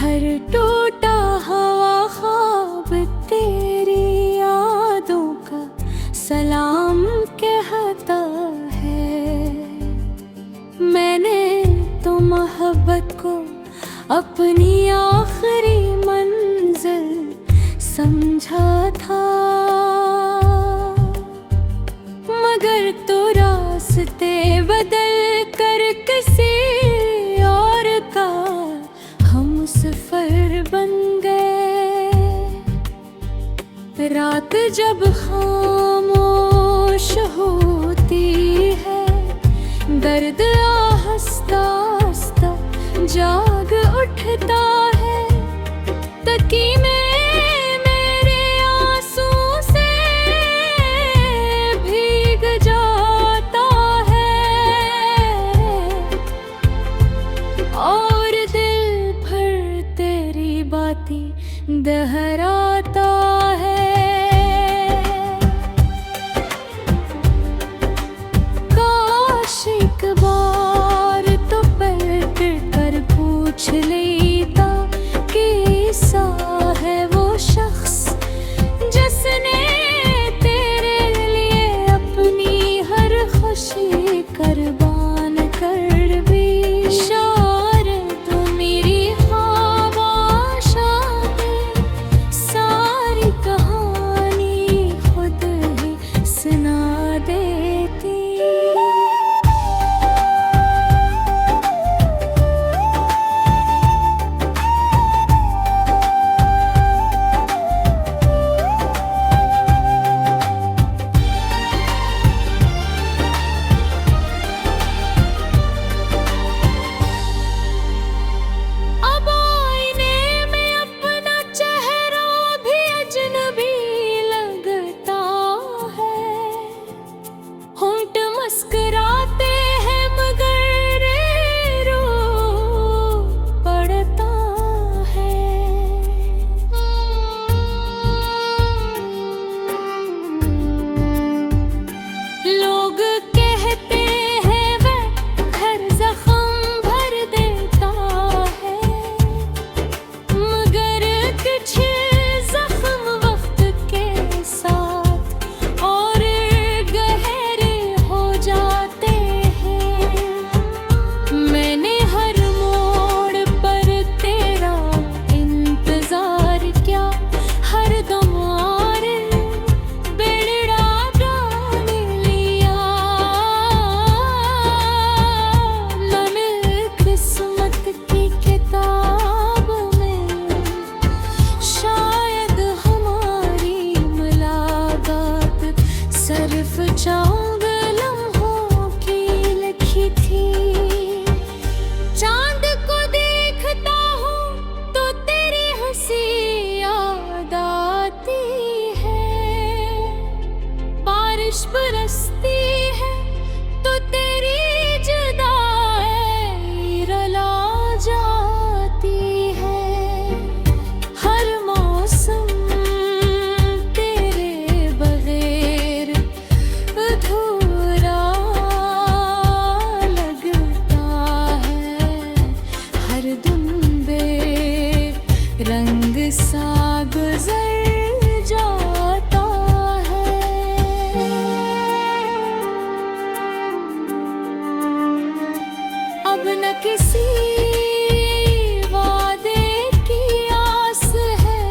हर टूटा हवा ख्वाब तेरी यादों का सलाम कहता है। मैंने तो मोहब्बत को अपनी आखिरी मंजिल समझा था, मगर तो रास्ते बदल कर किसी और का हम सफर बन गए। रात जब खामोश होती है, दर्द आहिस्ता आहिस्ता जाग उठता है। तकी में मेरे आंसू से भीग जाता है, और दिल भर तेरी बातें दोहराता है। काश एक बार तो पलट कर पूछ लेता कि ऐसा है वो शख्स जिसने तेरे लिए अपनी हर खुशी कुर्बान कर दी। शायद मेरी ख्वाबों में सारी कहानी खुद ही सुना देती। अब आईने में अपना चेहरा भी अजनबी लगता है। होंठ मुस्कुराते हैं मगर रो पड़ता है। लोग कहते हैं वह हर जख्म भर देता है, मगर कुछ जख्म वक्त के साथ और गहरे हो जाते हैं। मैंने हर मोड़ पर तेरा इंतजार किया, हर दमार बेड़ा डाल लिया। न मिल किस्मत की किताब में शायद हमारी मुलाकात सिर्फ चंद लम्हों की लिखी थी। चांद को देखता हूँ तो तेरी हंसी याद आती है। बारिश बरसती है तो तेरी जुदाई रुला जाती है। हर मौसम तेरे बगैर अधूरा लगता है। हर दिन बेरंग सा गुजर जाता है। अब न किसी वादे की आस है,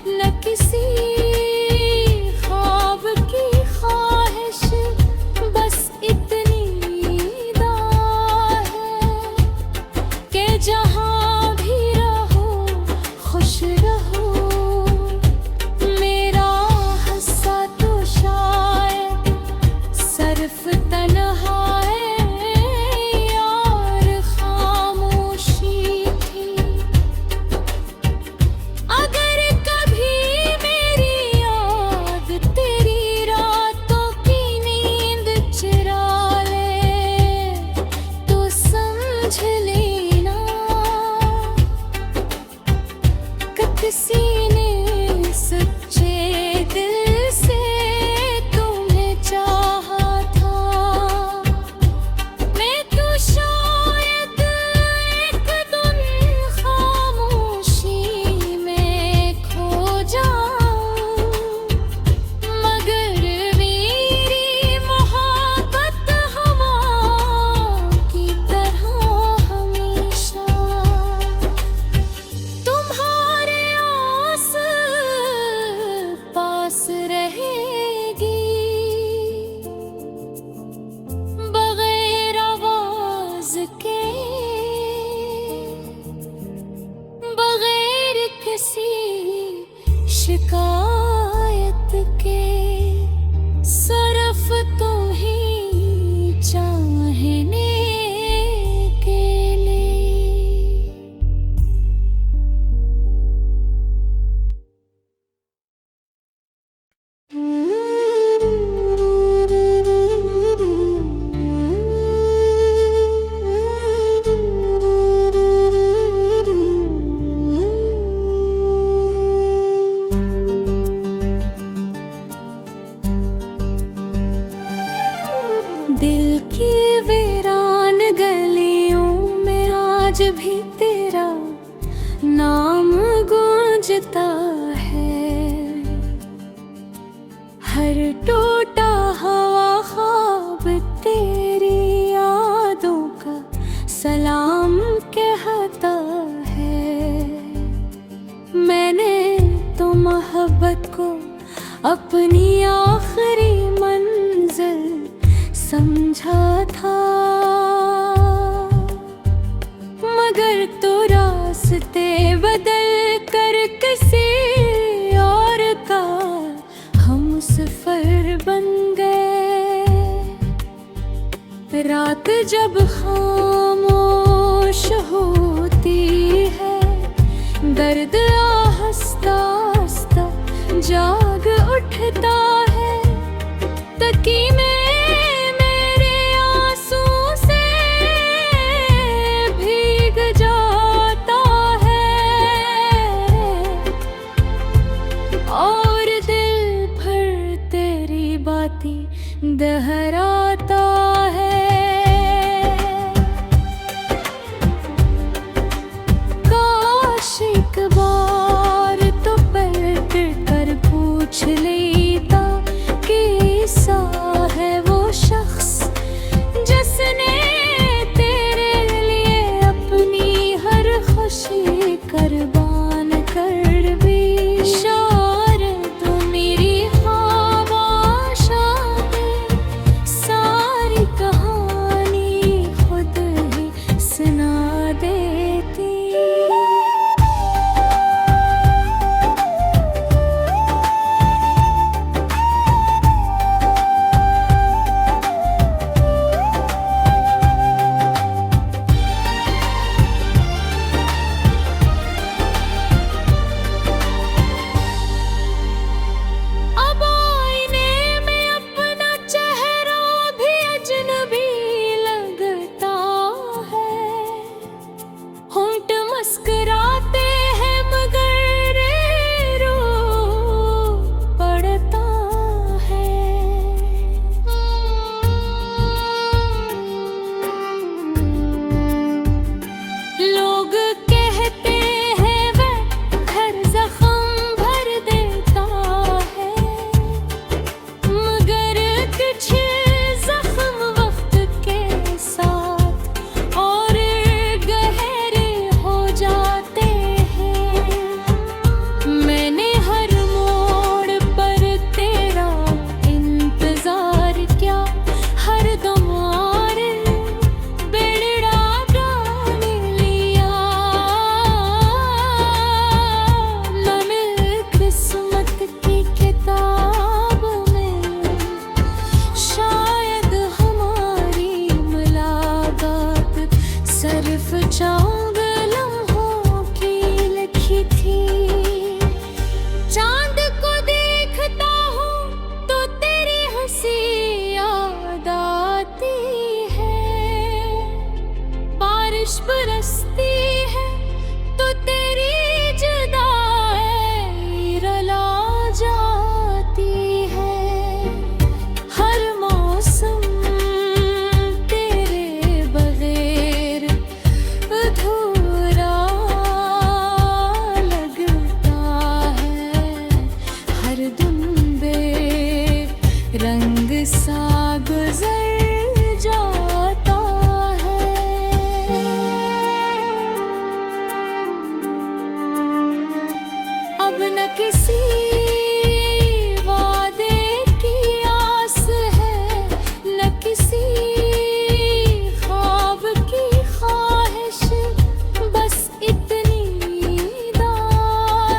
न किसी ख्वाब की ख्वाहिश, बस इतनी दां है कि जहाँ भी रहो खुश रहो। किसी शिकायत के, सिर्फ तुम ही चाहने के लिए। दिल की वीरान गलियों में आज भी तेरा नाम गूंजता है। हर टूटा हुआ ख्वाब तेरी यादों का सलाम कहता है। मैंने तो मोहब्बत को अपनी आखिरी मंजिल समझा था, मगर तो रास्ते बदल कर किसी और का हम सफर बन गए। रात जब खामोश होती है, दर्द आहिस्ता आहिस्ता जाग उठता है। तकी में दोहराता है। काश एक बार तो पलट कर पूछ लेता कि ऐसा है वो शख्स जिसने तेरे लिए अपनी हर खुशी कुर्बान कर दी। बरसती है तो तेरी जुदाई रुला जाती है। हर मौसम तेरे बगैर अधूरा लगता है। हर दिन बेरंग सा गुजर जाता है। अब न किसी वादे की आस है, न किसी ख्वाब की ख्वाहिश, बस इतनी दास्तां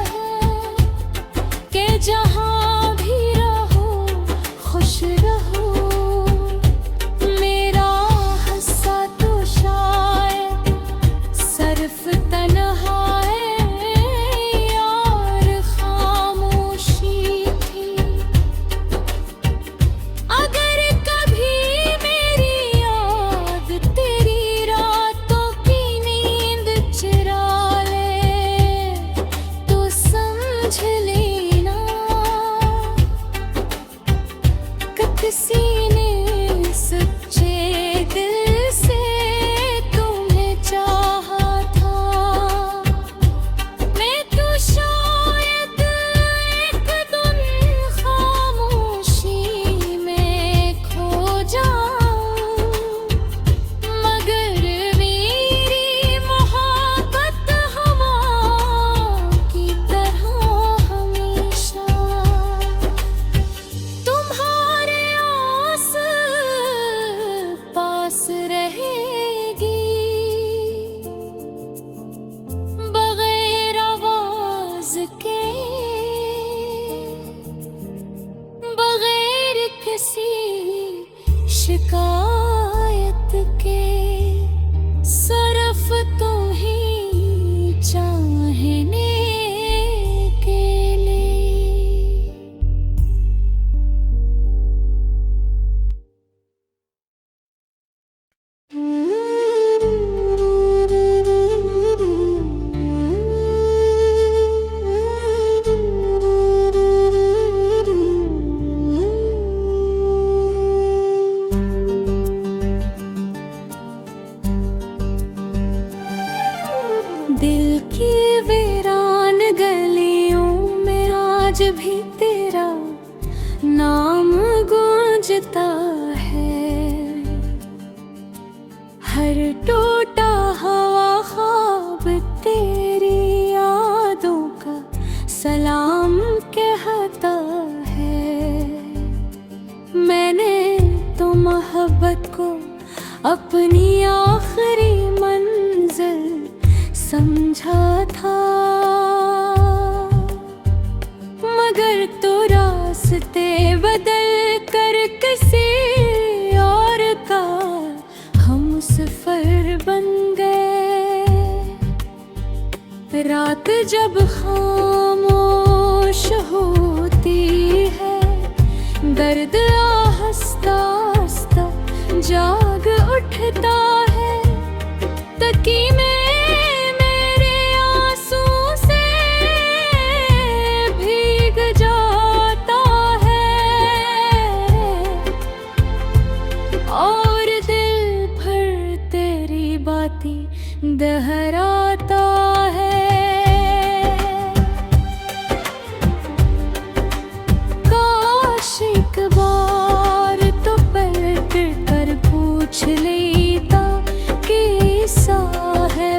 अपनी आखिरी मंजिल समझा था, मगर तो रास्ते बदल कर किसी और का हम सफर बन गए। रात जब खामोश होती है, दर्द आहिस्ता आहिस्ता जाग उठता है, तकी में मेरे आंसू से भीग जाता है, और दिल भर तेरी बातें दोहराता है। एक बार तो पलट कर पूछ लेता कैसा है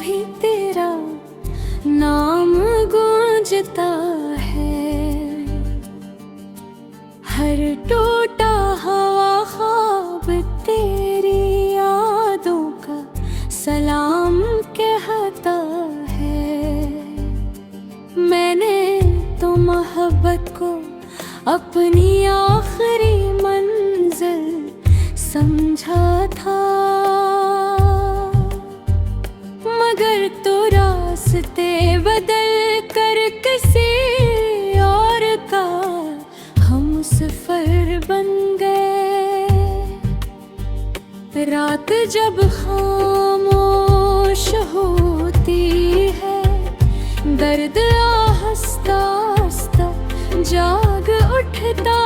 भी तेरा नाम गूंजता है। हर टूटा हुआ ख्वाब तेरी यादों का सलाम कहता है। मैंने तो मोहब्बत को अपनी आखिरी मंजिल समझा था, मगर तो रास्ते बदल कर किसी और का हम सफर बन गए। रात जब खामोश होती है, दर्द आहिस्ता आहिस्ता जाग उठता